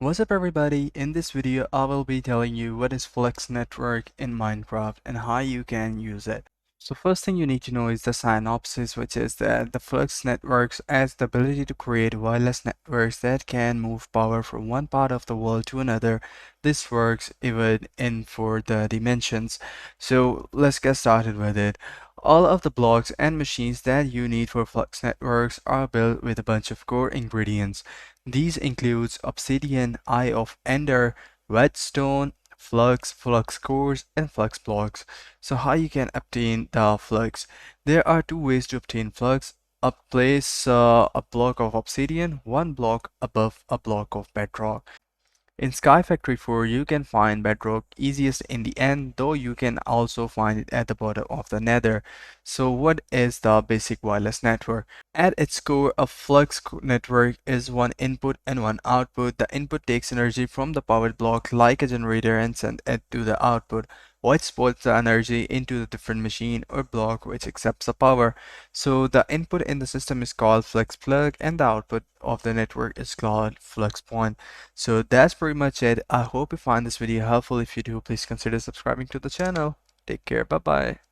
What's up everybody? In this video I will be telling you what is Flux network in Minecraft and how you can use it. So first thing you need to know is the synopsis, which is that the Flux networks has the ability to create wireless networks that can move power from one part of the world to another. This works even in for the dimensions. So let's get started with it. All of the blocks and machines that you need for Flux networks are built with a bunch of core ingredients. These includes obsidian, eye of ender, redstone, flux, flux cores, and flux blocks. So how you can obtain the flux? There are two ways to obtain flux. Place a block of obsidian, one block above a block of bedrock. In Sky Factory 4, you can find bedrock easiest in the end, though you can also find it at the bottom of the nether. So what is the basic wireless network? At its core, a flux network is one input and one output. The input takes energy from the power block like a generator and sends it to the output, which puts the energy into the different machine or block which accepts the power. So the input in the system is called flux plug and the output of the network is called flux point. So that's pretty much it. I hope you find this video helpful. If you do, please consider subscribing to the channel. Take care. Bye bye.